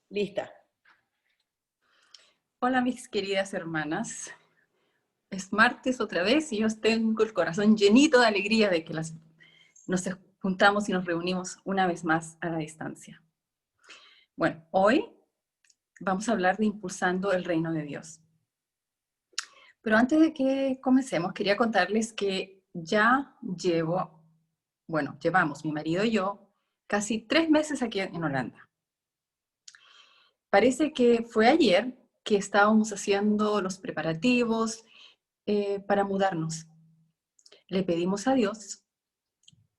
Lista. Hola mis queridas hermanas, es martes otra vez y yo tengo el corazón llenito de alegría de que nos juntamos y nos reunimos una vez más a la distancia. Bueno, hoy vamos a hablar de impulsando el reino de Dios. Pero antes de que comencemos, quería contarles que llevamos mi marido y yo casi 3 meses aquí en Holanda. Parece que fue ayer que estábamos haciendo los preparativos para mudarnos. Le pedimos a Dios,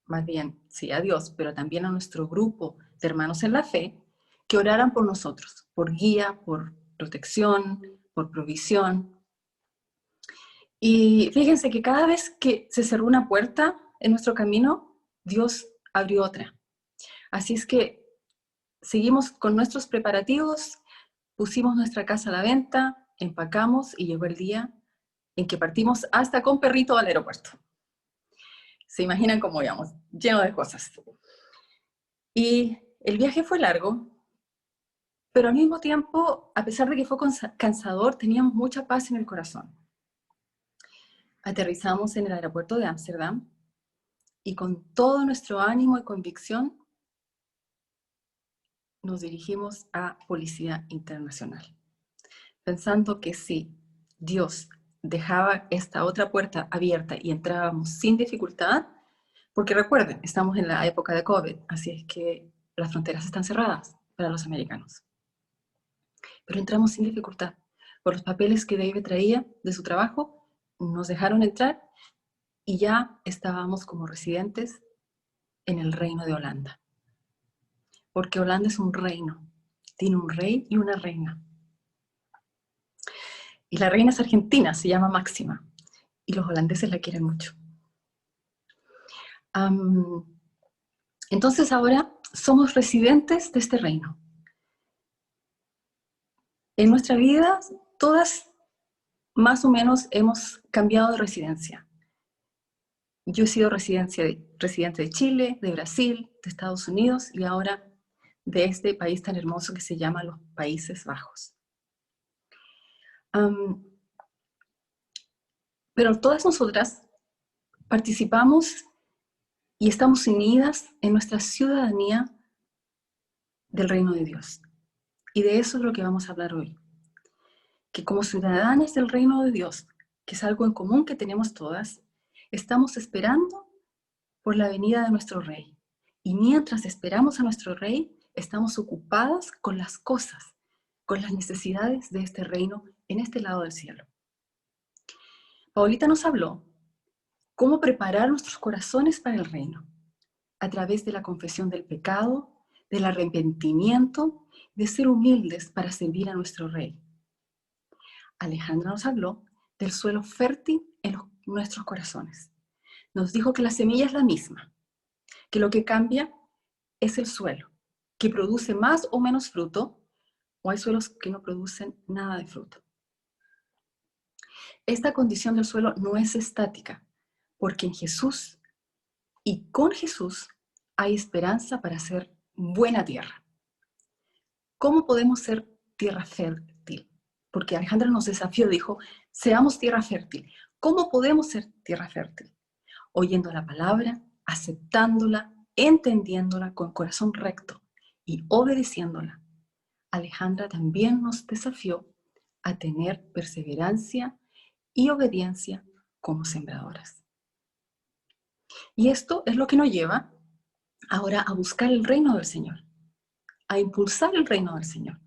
más bien, sí, a Dios, pero también a nuestro grupo de hermanos en la fe, que oraran por nosotros, por guía, por protección, por provisión. Y fíjense que cada vez que se cerró una puerta en nuestro camino, Dios abrió otra. Así es que seguimos con nuestros preparativos, pusimos nuestra casa a la venta, empacamos y llegó el día en que partimos hasta con perrito al aeropuerto. Se imaginan cómo íbamos, lleno de cosas. Y el viaje fue largo, pero al mismo tiempo, a pesar de que fue cansador, teníamos mucha paz en el corazón. Aterrizamos en el aeropuerto de Ámsterdam y con todo nuestro ánimo y convicción nos dirigimos a Policía Internacional, pensando que si Dios dejaba esta otra puerta abierta y entrábamos sin dificultad, porque recuerden, estamos en la época de COVID, así es que las fronteras están cerradas para los americanos. Pero entramos sin dificultad. Por los papeles que David traía de su trabajo, nos dejaron entrar y ya estábamos como residentes en el reino de Holanda. Porque Holanda es un reino, tiene un rey y una reina. Y la reina es argentina, se llama Máxima, y los holandeses la quieren mucho. Entonces ahora somos residentes de este reino. En nuestra vida, todas más o menos hemos cambiado de residencia. Yo he sido residente de Chile, de Brasil, de Estados Unidos y ahora de este país tan hermoso que se llama los Países Bajos. Pero todas nosotras participamos y estamos unidas en nuestra ciudadanía del reino de Dios. Y de eso es lo que vamos a hablar hoy. Que como ciudadanas del reino de Dios, que es algo en común que tenemos todas, estamos esperando por la venida de nuestro Rey. Y mientras esperamos a nuestro Rey, estamos ocupadas con las cosas, con las necesidades de este reino en este lado del cielo. Paulita nos habló cómo preparar nuestros corazones para el reino, a través de la confesión del pecado, del arrepentimiento, de ser humildes para servir a nuestro Rey. Alejandra nos habló del suelo fértil en nuestros corazones. Nos dijo que la semilla es la misma, que lo que cambia es el suelo, que produce más o menos fruto, o hay suelos que no producen nada de fruto. Esta condición del suelo no es estática, porque en Jesús y con Jesús hay esperanza para ser buena tierra. ¿Cómo podemos ser tierra fértil? Porque Alejandra nos desafió, dijo, seamos tierra fértil. ¿Cómo podemos ser tierra fértil? Oyendo la palabra, aceptándola, entendiéndola con corazón recto y obedeciéndola. Alejandra también nos desafió a tener perseverancia y obediencia como sembradoras. Y esto es lo que nos lleva ahora a buscar el reino del Señor, a impulsar el reino del Señor.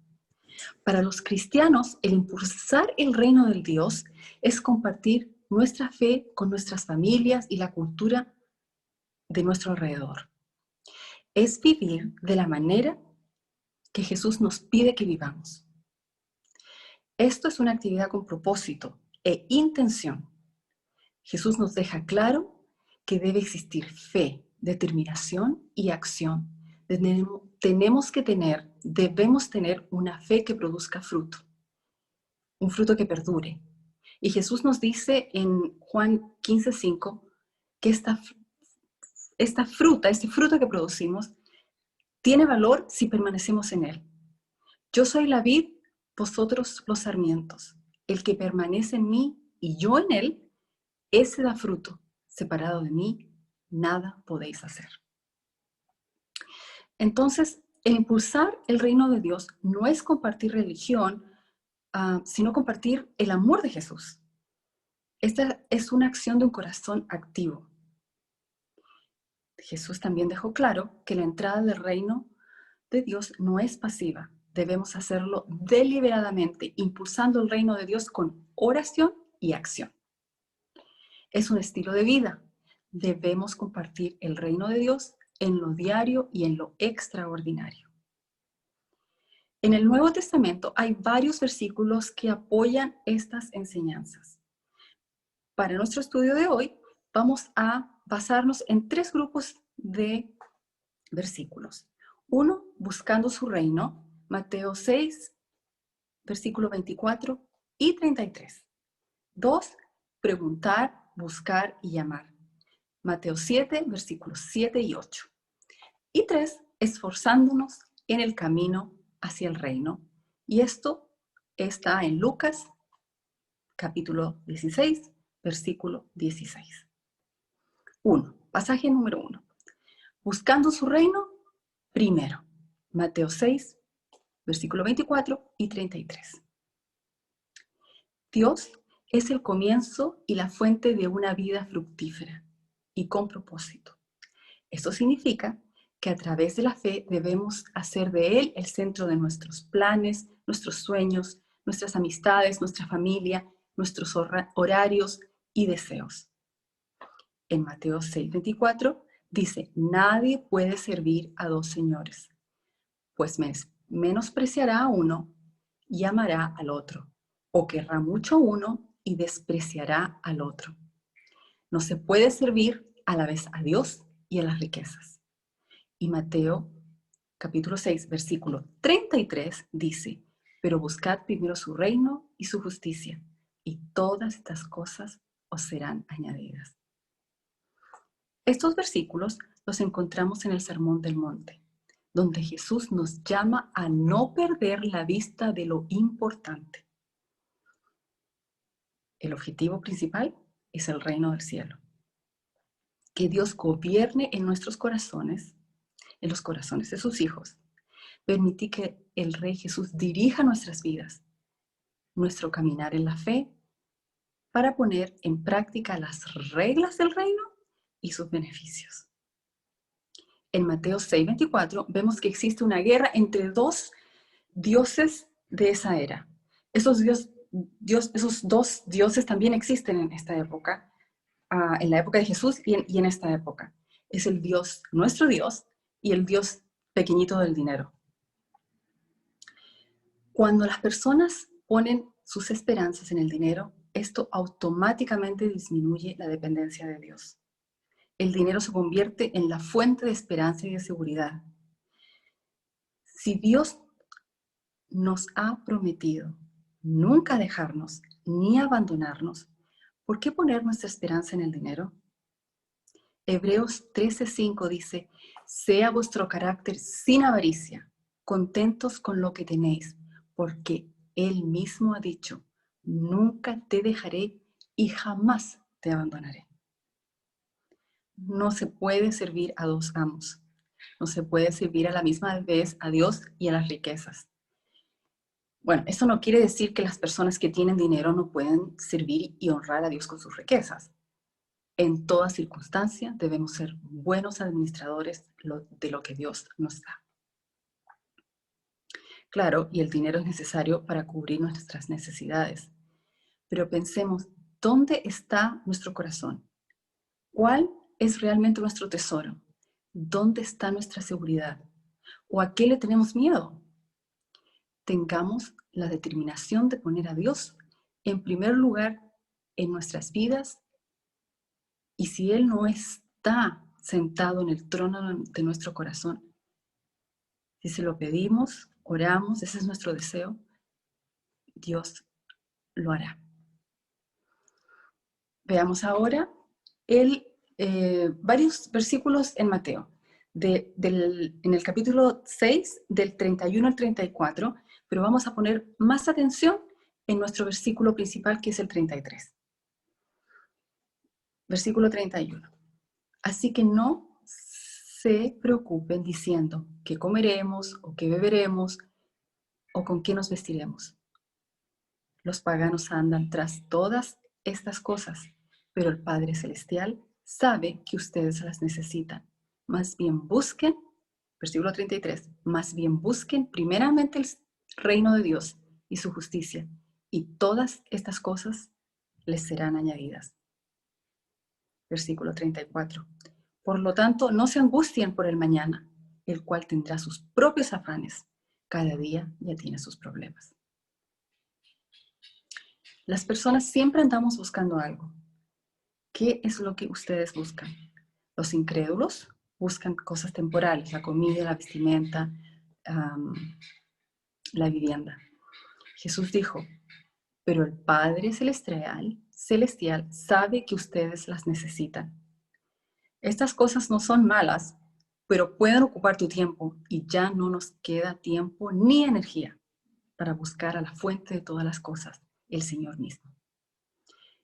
Para los cristianos, el impulsar el reino del Dios es compartir nuestra fe con nuestras familias y la cultura de nuestro alrededor. Es vivir de la manera que Jesús nos pide que vivamos. Esto es una actividad con propósito e intención. Jesús nos deja claro que debe existir fe, determinación y acción. Debemos tener una fe que produzca fruto, un fruto que perdure. Y Jesús nos dice en Juan 15:5 que este fruto que producimos, tiene valor si permanecemos en él. Yo soy la vid, vosotros los sarmientos. El que permanece en mí y yo en él, ese da fruto. Separado de mí, nada podéis hacer. Entonces, el impulsar el reino de Dios no es compartir religión, sino compartir el amor de Jesús. Esta es una acción de un corazón activo. Jesús también dejó claro que la entrada del reino de Dios no es pasiva. Debemos hacerlo deliberadamente, impulsando el reino de Dios con oración y acción. Es un estilo de vida. Debemos compartir el reino de Dios en lo diario y en lo extraordinario. En el Nuevo Testamento hay varios versículos que apoyan estas enseñanzas. Para nuestro estudio de hoy, vamos a basarnos en 3 grupos de versículos. 1, buscando su reino, Mateo 6, versículo 24 y 33. 2, preguntar, buscar y llamar, Mateo 7, versículos 7 y 8. Y 3, esforzándonos en el camino hacia el reino. Y esto está en Lucas, capítulo 16, versículo 16. 1, pasaje número 1. Buscando su reino, primero. Mateo 6, versículo 24 y 33. Dios es el comienzo y la fuente de una vida fructífera y con propósito. Esto significa que a través de la fe debemos hacer de Él el centro de nuestros planes, nuestros sueños, nuestras amistades, nuestra familia, nuestros horarios y deseos. En Mateo 6:24 dice, nadie puede servir a 2 señores, pues menospreciará a uno y amará al otro, o querrá mucho a uno y despreciará al otro. No se puede servir a la vez a Dios y a las riquezas. Y Mateo capítulo 6, versículo 33 dice, pero buscad primero su reino y su justicia, y todas estas cosas os serán añadidas. Estos versículos los encontramos en el Sermón del Monte, donde Jesús nos llama a no perder la vista de lo importante. El objetivo principal es el reino del cielo. Que Dios gobierne en nuestros corazones, en los corazones de sus hijos. Permití que el Rey Jesús dirija nuestras vidas, nuestro caminar en la fe, para poner en práctica las reglas del reino y sus beneficios. En Mateo 6:24 vemos que existe una guerra entre 2 dioses de esa era. Esos 2 dioses también existen en esta época, en la época de Jesús y en esta época. Es el Dios, nuestro Dios, y el Dios pequeñito del dinero. Cuando las personas ponen sus esperanzas en el dinero, esto automáticamente disminuye la dependencia de Dios. El dinero se convierte en la fuente de esperanza y de seguridad. Si Dios nos ha prometido nunca dejarnos ni abandonarnos, ¿por qué poner nuestra esperanza en el dinero? Hebreos 13:5 dice, sea vuestro carácter sin avaricia, contentos con lo que tenéis, porque Él mismo ha dicho, nunca te dejaré y jamás te abandonaré. No se puede servir a 2 amos. No se puede servir a la misma vez a Dios y a las riquezas. Bueno, eso no quiere decir que las personas que tienen dinero no pueden servir y honrar a Dios con sus riquezas. En toda circunstancia debemos ser buenos administradores de lo que Dios nos da. Claro, y el dinero es necesario para cubrir nuestras necesidades. Pero pensemos, ¿dónde está nuestro corazón? ¿Cuál es realmente nuestro tesoro? ¿Dónde está nuestra seguridad? ¿O a qué le tenemos miedo? Tengamos la determinación de poner a Dios en primer lugar en nuestras vidas, y si Él no está sentado en el trono de nuestro corazón, si se lo pedimos, oramos, ese es nuestro deseo, Dios lo hará. Veamos ahora varios versículos en Mateo. en el capítulo 6, del 31 al 34, pero vamos a poner más atención en nuestro versículo principal, que es el 33. Versículo 31. Así que no se preocupen diciendo qué comeremos o qué beberemos o con qué nos vestiremos. Los paganos andan tras todas estas cosas, pero el Padre Celestial sabe que ustedes las necesitan. Más bien busquen, versículo 33, más bien busquen primeramente el reino de Dios y su justicia, y todas estas cosas les serán añadidas. Versículo 34. Por lo tanto, no se angustien por el mañana, el cual tendrá sus propios afanes. Cada día ya tiene sus problemas. Las personas siempre andamos buscando algo. ¿Qué es lo que ustedes buscan? Los incrédulos buscan cosas temporales, la comida, la vestimenta, la vivienda. Jesús dijo, pero el Padre celestial sabe que ustedes las necesitan. Estas cosas no son malas, pero pueden ocupar tu tiempo y ya no nos queda tiempo ni energía para buscar a la fuente de todas las cosas, el Señor mismo.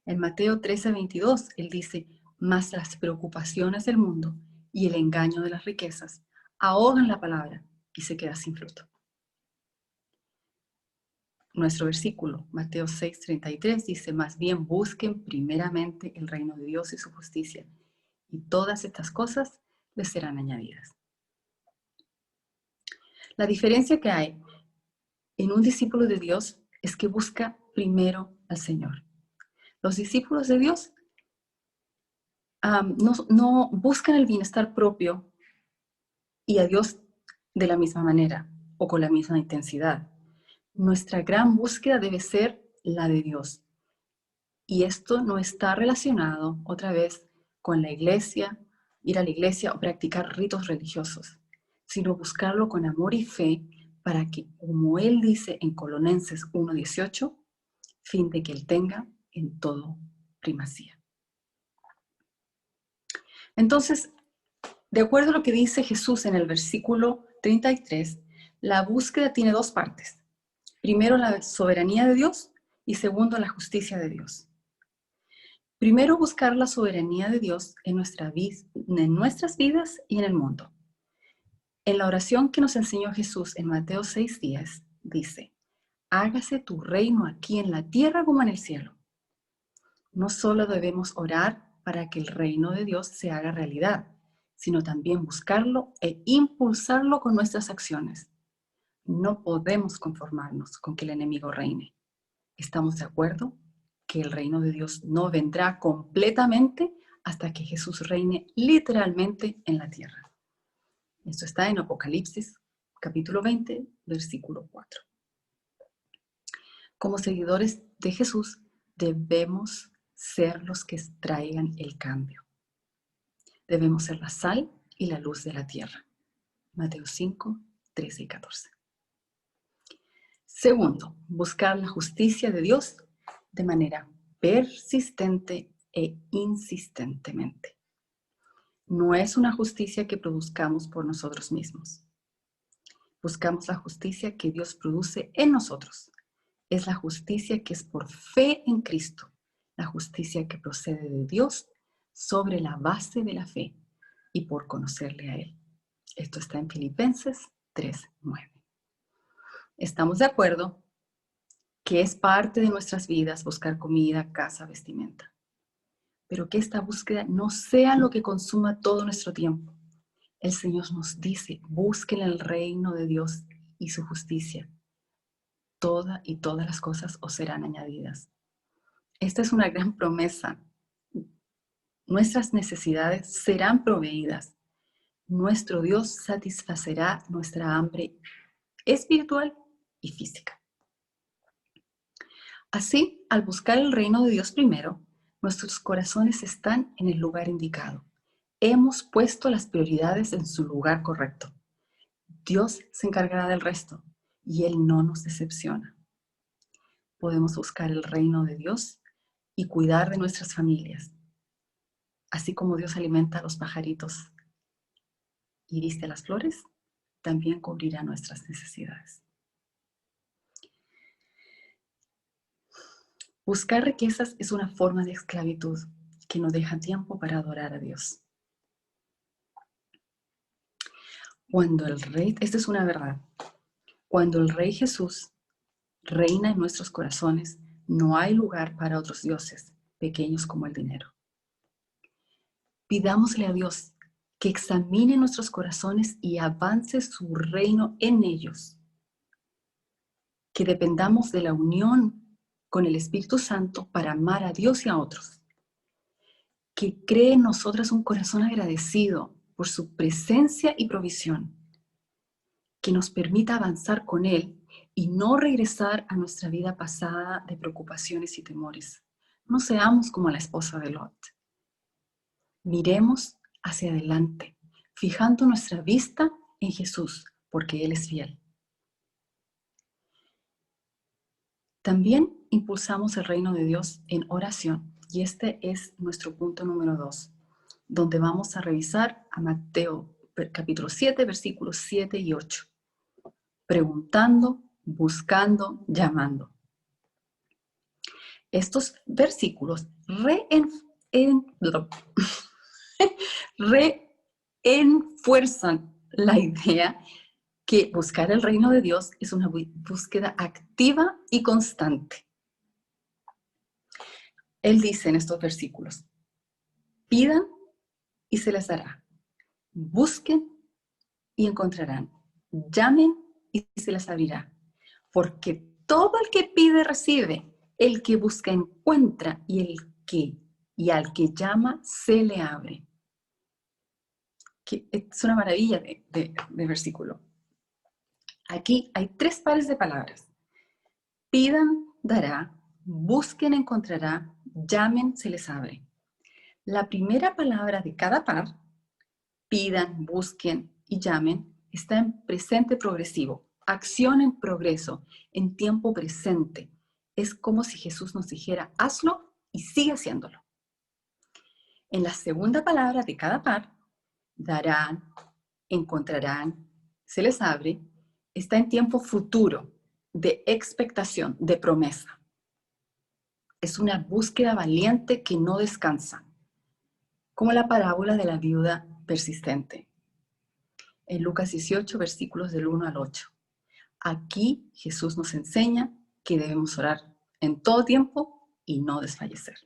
En Mateo 13:22, Él dice, mas las preocupaciones del mundo y el engaño de las riquezas ahogan la palabra y se queda sin fruto. Nuestro versículo, Mateo 6:33, dice, más bien busquen primeramente el reino de Dios y su justicia, y todas estas cosas les serán añadidas. La diferencia que hay en un discípulo de Dios es que busca primero al Señor. Los discípulos de Dios no buscan el bienestar propio y a Dios de la misma manera o con la misma intensidad. Nuestra gran búsqueda debe ser la de Dios. Y esto no está relacionado, otra vez, con la iglesia, ir a la iglesia o practicar ritos religiosos, sino buscarlo con amor y fe para que, como Él dice en Colosenses 1:18, fin de que Él tenga en todo primacía. Entonces, de acuerdo a lo que dice Jesús en el versículo 33, la búsqueda tiene dos partes. Primero, la soberanía de Dios y segundo, la justicia de Dios. Primero, buscar la soberanía de Dios en nuestras vidas y en el mundo. En la oración que nos enseñó Jesús en Mateo 6:10, dice, hágase tu reino aquí en la tierra como en el cielo. No solo debemos orar para que el reino de Dios se haga realidad, sino también buscarlo e impulsarlo con nuestras acciones. No podemos conformarnos con que el enemigo reine. ¿Estamos de acuerdo? Que el reino de Dios no vendrá completamente hasta que Jesús reine literalmente en la tierra. Esto está en Apocalipsis, capítulo 20, versículo 4. Como seguidores de Jesús, debemos ser los que traigan el cambio. Debemos ser la sal y la luz de la tierra. Mateo 5, 13 y 14. Segundo, buscar la justicia de Dios de manera persistente e insistentemente. No es una justicia que produzcamos por nosotros mismos. Buscamos la justicia que Dios produce en nosotros. Es la justicia que es por fe en Cristo, la justicia que procede de Dios sobre la base de la fe y por conocerle a Él. Esto está en Filipenses 3:9. Estamos de acuerdo que es parte de nuestras vidas buscar comida, casa, vestimenta, pero que esta búsqueda no sea lo que consuma todo nuestro tiempo. El Señor nos dice, busquen el reino de Dios y su justicia. Todas las cosas os serán añadidas. Esta es una gran promesa. Nuestras necesidades serán proveídas. Nuestro Dios satisfacerá nuestra hambre espiritual y física. Así, al buscar el reino de Dios primero, nuestros corazones están en el lugar indicado. Hemos puesto las prioridades en su lugar correcto. Dios se encargará del resto y Él no nos decepciona. Podemos buscar el reino de Dios y cuidar de nuestras familias, así como Dios alimenta a los pajaritos y viste las flores, también cubrirá nuestras necesidades. Buscar riquezas es una forma de esclavitud que no deja tiempo para adorar a Dios. Esta es una verdad, cuando el Rey Jesús reina en nuestros corazones, no hay lugar para otros dioses pequeños como el dinero. Pidámosle a Dios que examine nuestros corazones y avance su reino en ellos. Que dependamos de la unión con el Espíritu Santo para amar a Dios y a otros. Que cree en nosotras un corazón agradecido por su presencia y provisión. Que nos permita avanzar con Él y no regresar a nuestra vida pasada de preocupaciones y temores. No seamos como la esposa de Lot. Miremos hacia adelante, fijando nuestra vista en Jesús, porque Él es fiel. También impulsamos el reino de Dios en oración, y este es nuestro punto número 2, donde vamos a revisar a Mateo capítulo 7, versículos 7 y 8. Preguntando, buscando, llamando. Estos versículos reenfuerzan la idea que buscar el reino de Dios es una búsqueda activa y constante. Él dice en estos versículos, pidan y se les dará, busquen y encontrarán, llamen y se les abrirá, porque todo el que pide recibe, el que busca encuentra y al que llama se le abre. Que es una maravilla de versículo. Aquí hay 3 pares de palabras. Pidan, dará, busquen, encontrará, llamen, se les abre. La primera palabra de cada par, pidan, busquen y llamen, está en presente progresivo, acción en progreso, en tiempo presente. Es como si Jesús nos dijera, hazlo y sigue haciéndolo. En la segunda palabra de cada par, darán, encontrarán, se les abre, está en tiempo futuro, de expectación, de promesa. Es una búsqueda valiente que no descansa, como la parábola de la viuda persistente. En Lucas 18, versículos del 1 al 8. Aquí Jesús nos enseña que debemos orar en todo tiempo y no desfallecer.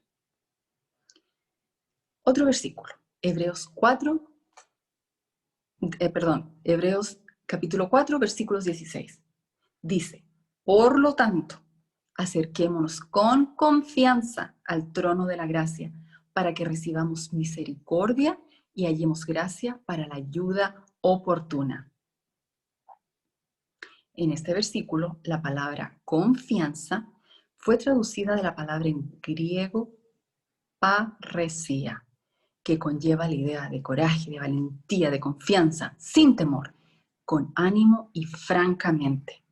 Otro versículo, Hebreos capítulo 4, versículos 16. Dice, por lo tanto, acerquémonos con confianza al trono de la gracia para que recibamos misericordia y hallemos gracia para la ayuda oportuna. En este versículo, la palabra confianza fue traducida de la palabra en griego parresía, que conlleva la idea de coraje, de valentía, de confianza, sin temor, con ánimo y francamente.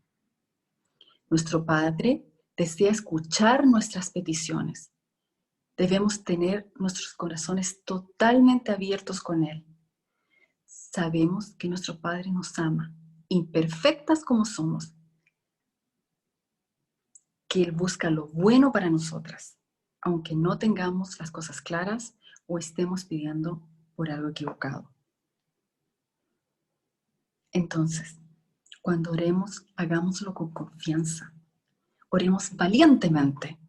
Nuestro Padre desea escuchar nuestras peticiones. Debemos tener nuestros corazones totalmente abiertos con Él. Sabemos que nuestro Padre nos ama, imperfectas como somos, que Él busca lo bueno para nosotras, aunque no tengamos las cosas claras o estemos pidiendo por algo equivocado. Entonces, cuando oremos, hagámoslo con confianza. Oremos valientemente.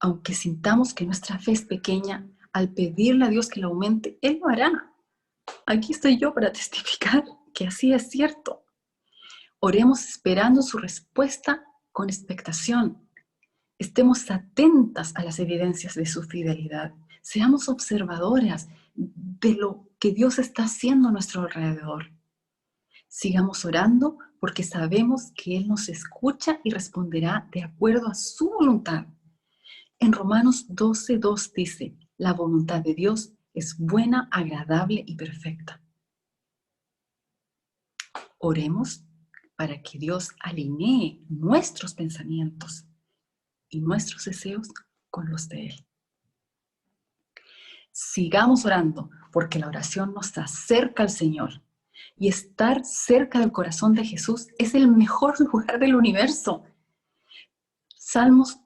Aunque sintamos que nuestra fe es pequeña, al pedirle a Dios que la aumente, Él lo hará. Aquí estoy yo para testificar que así es cierto. Oremos esperando su respuesta con expectación. Estemos atentas a las evidencias de su fidelidad. Seamos observadoras de lo que Dios está haciendo a nuestro alrededor. Sigamos orando porque sabemos que Él nos escucha y responderá de acuerdo a su voluntad. En Romanos 12:2 dice, la voluntad de Dios es buena, agradable y perfecta. Oremos para que Dios alinee nuestros pensamientos y nuestros deseos con los de Él. Sigamos orando porque la oración nos acerca al Señor Y estar cerca del corazón de Jesús es el mejor lugar del universo. Salmos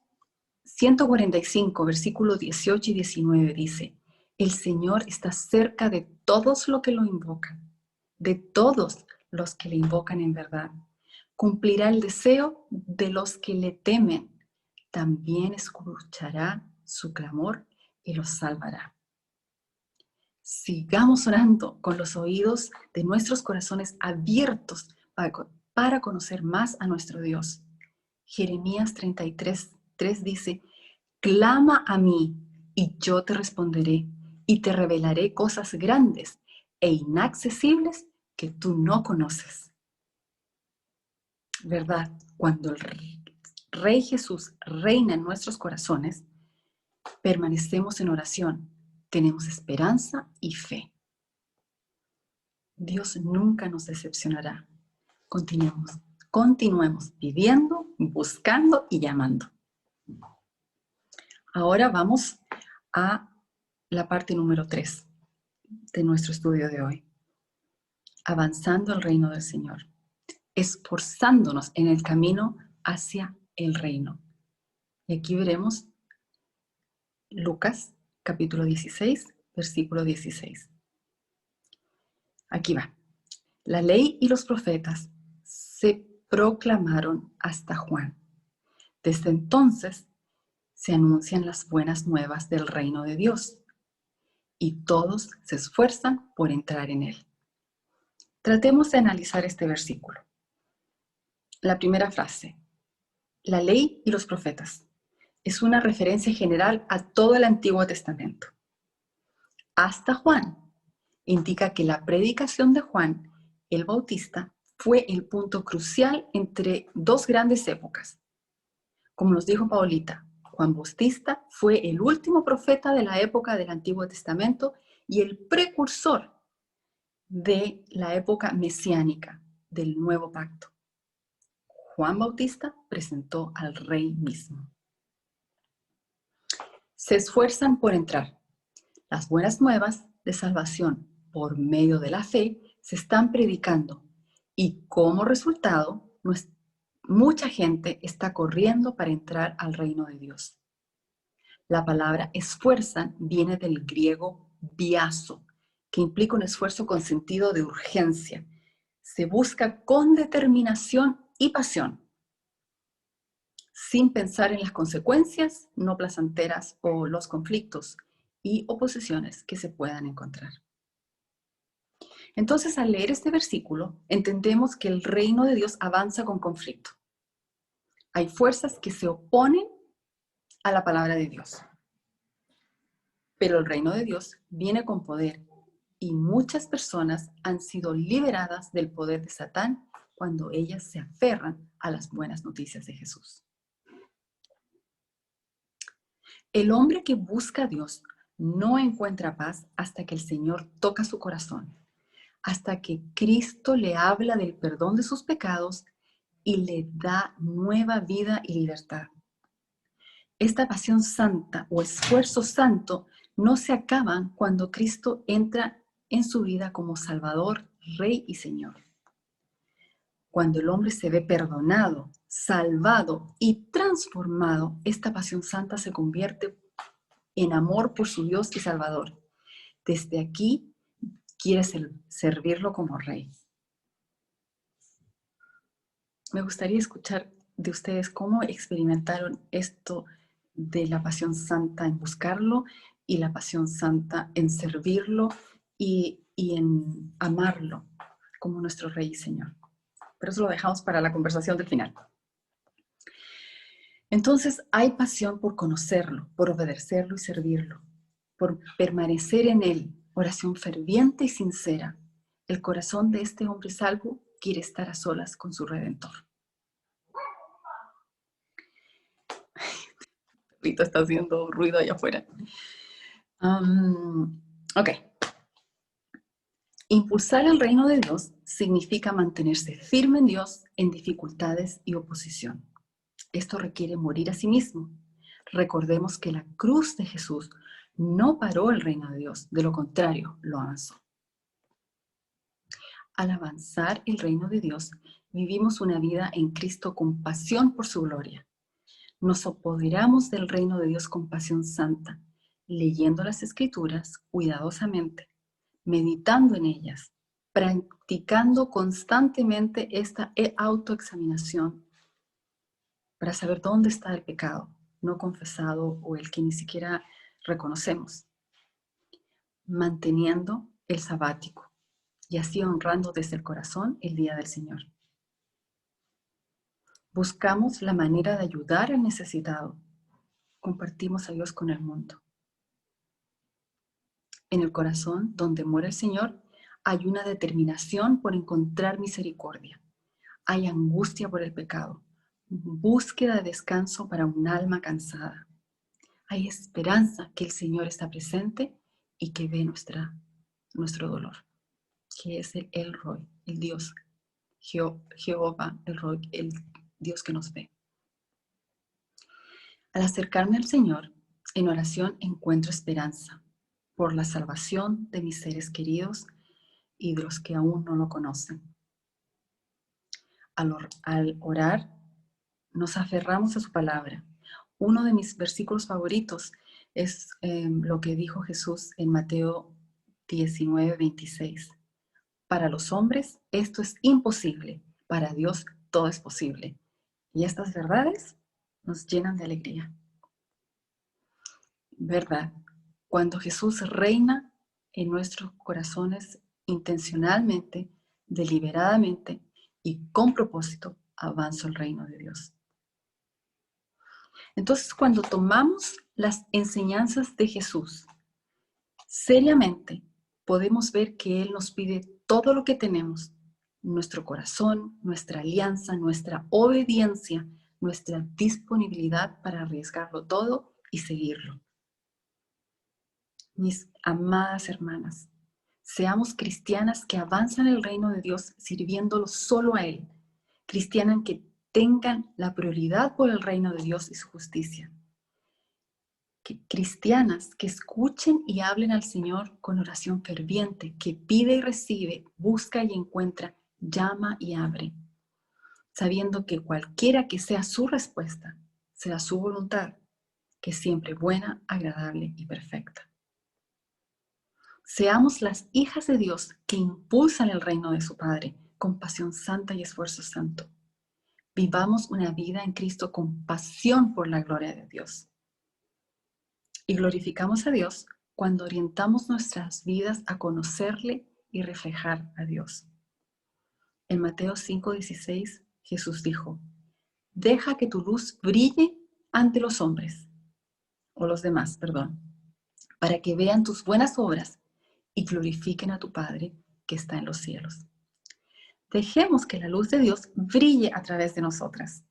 145, versículos 18 y 19 dice: el Señor está cerca de todos los que lo invocan, de todos los que le invocan en verdad. Cumplirá el deseo de los que le temen. También escuchará su clamor y los salvará. Sigamos orando con los oídos de nuestros corazones abiertos para conocer más a nuestro Dios. Jeremías 33:3 dice: clama a mí y yo te responderé y te revelaré cosas grandes e inaccesibles que tú no conoces. ¿Verdad? Cuando el Rey Jesús reina en nuestros corazones, permanecemos en oración, tenemos esperanza y fe. Dios nunca nos decepcionará. Continuemos pidiendo, buscando y llamando. Ahora vamos a la parte número 3 de nuestro estudio de hoy. Avanzando el reino del Señor. Esforzándonos en el camino hacia el reino. Y aquí veremos Lucas, capítulo 16, versículo 16. Aquí va. La ley y los profetas se proclamaron hasta Juan. Desde entonces se anuncian las buenas nuevas del reino de Dios y todos se esfuerzan por entrar en él. Tratemos de analizar este versículo. La primera frase, la ley y los profetas, es una referencia general a todo el Antiguo Testamento. Hasta Juan indica que la predicación de Juan el Bautista fue el punto crucial entre dos grandes épocas. Como nos dijo Paulita, Juan Bautista fue el último profeta de la época del Antiguo Testamento y el precursor de la época mesiánica del Nuevo Pacto. Juan Bautista presentó al Rey mismo. Se esfuerzan por entrar. Las buenas nuevas de salvación por medio de la fe se están predicando y como resultado, mucha gente está corriendo para entrar al reino de Dios. La palabra esfuerzan viene del griego biazo, que implica un esfuerzo con sentido de urgencia. Se busca con determinación y pasión, sin pensar en las consecuencias no placenteras o los conflictos y oposiciones que se puedan encontrar. Entonces, al leer este versículo, entendemos que el reino de Dios avanza con conflicto. Hay fuerzas que se oponen a la palabra de Dios. Pero el reino de Dios viene con poder y muchas personas han sido liberadas del poder de Satán cuando ellas se aferran a las buenas noticias de Jesús. El hombre que busca a Dios no encuentra paz hasta que el Señor toca su corazón, hasta que Cristo le habla del perdón de sus pecados y le da nueva vida y libertad. Esta pasión santa o esfuerzo santo no se acaban cuando Cristo entra en su vida como Salvador, Rey y Señor. Cuando el hombre se ve perdonado, salvado y transformado, esta pasión santa se convierte en amor por su Dios y Salvador. Desde aquí quiere servirlo como Rey. Me gustaría escuchar de ustedes cómo experimentaron esto de la pasión santa en buscarlo y la pasión santa en servirlo y en amarlo como nuestro Rey y Señor. Pero eso lo dejamos para la conversación del final. Entonces, hay pasión por conocerlo, por obedecerlo y servirlo, por permanecer en él, oración ferviente y sincera. El corazón de este hombre salvo quiere estar a solas con su Redentor. Rito está haciendo ruido allá afuera. Ok. Impulsar el reino de Dios significa mantenerse firme en Dios en dificultades y oposición. Esto requiere morir a sí mismo. Recordemos que la cruz de Jesús no paró el reino de Dios, de lo contrario, lo avanzó. Al avanzar el reino de Dios, vivimos una vida en Cristo con pasión por su gloria. Nos apoderamos del reino de Dios con pasión santa, leyendo las Escrituras cuidadosamente, meditando en ellas, practicando constantemente esta autoexaminación para saber dónde está el pecado no confesado o el que ni siquiera reconocemos, manteniendo el sabático y así honrando desde el corazón el día del Señor. Buscamos la manera de ayudar al necesitado. Compartimos a Dios con el mundo. En el corazón donde muere el Señor hay una determinación por encontrar misericordia. Hay angustia por el pecado, búsqueda de descanso para un alma cansada. Hay esperanza que el Señor está presente y que ve nuestro dolor, que es el Roy, el Dios, Jehová, el Roy, el Dios que nos ve. Al acercarme al Señor, en oración encuentro esperanza por la salvación de mis seres queridos y de los que aún no lo conocen. Al orar, nos aferramos a su palabra. Uno de mis versículos favoritos es lo que dijo Jesús en Mateo 19:26. Para los hombres esto es imposible, para Dios todo es posible. Y estas verdades nos llenan de alegría. ¿Verdad? Cuando Jesús reina en nuestros corazones intencionalmente, deliberadamente y con propósito, avanza el reino de Dios. Entonces, cuando tomamos las enseñanzas de Jesús seriamente, podemos ver que Él nos pide todo lo que tenemos, nuestro corazón, nuestra alianza, nuestra obediencia, nuestra disponibilidad para arriesgarlo todo y seguirlo. Mis amadas hermanas, seamos cristianas que avanzan el reino de Dios sirviéndolo solo a Él, cristianas que tengan la prioridad por el reino de Dios y su justicia. Cristianas que escuchen y hablen al Señor con oración ferviente, que pide y recibe, busca y encuentra, llama y abre, sabiendo que cualquiera que sea su respuesta, será su voluntad, que es siempre buena, agradable y perfecta. Seamos las hijas de Dios que impulsan el reino de su Padre con pasión santa y esfuerzo santo. Vivamos una vida en Cristo con pasión por la gloria de Dios. Y glorificamos a Dios cuando orientamos nuestras vidas a conocerle y reflejar a Dios. En Mateo 5:16, Jesús dijo, deja que tu luz brille ante los hombres, o los demás, perdón, para que vean tus buenas obras y glorifiquen a tu Padre que está en los cielos. Dejemos que la luz de Dios brille a través de nosotras.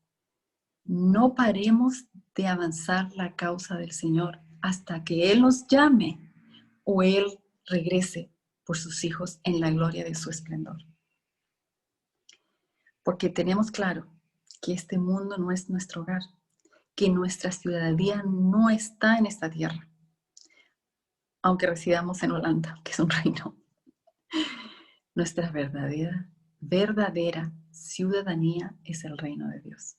No paremos de avanzar la causa del Señor hasta que Él nos llame o Él regrese por sus hijos en la gloria de su esplendor. Porque tenemos claro que este mundo no es nuestro hogar, que nuestra ciudadanía no está en esta tierra, aunque residamos en Holanda, que es un reino. Nuestra verdadera ciudadanía es el reino de Dios.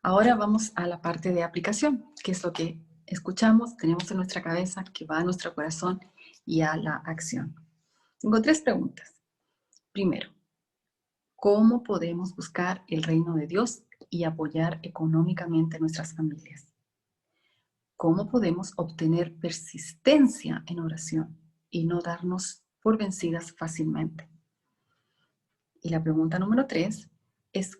Ahora vamos a la parte de aplicación, que es lo que escuchamos, tenemos en nuestra cabeza, que va a nuestro corazón y a la acción. Tengo 3 preguntas. Primero, ¿cómo podemos buscar el reino de Dios y apoyar económicamente a nuestras familias? ¿Cómo podemos obtener persistencia en oración y no darnos por vencidas fácilmente? Y la pregunta número 3 es,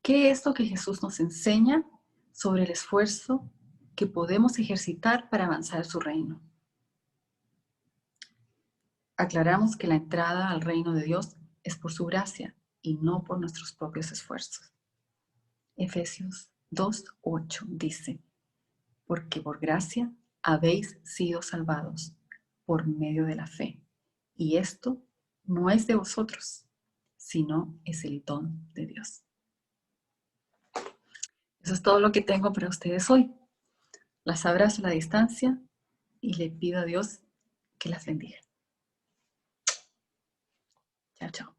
¿qué es lo que Jesús nos enseña sobre el esfuerzo que podemos ejercitar para avanzar su reino? Aclaramos que la entrada al reino de Dios es por su gracia y no por nuestros propios esfuerzos. Efesios 2:8 dice, porque por gracia habéis sido salvados por medio de la fe. Y esto no es de vosotros, sino es el don de Dios. Eso es todo lo que tengo para ustedes hoy. Las abrazo a la distancia y le pido a Dios que las bendiga. Chao, chao.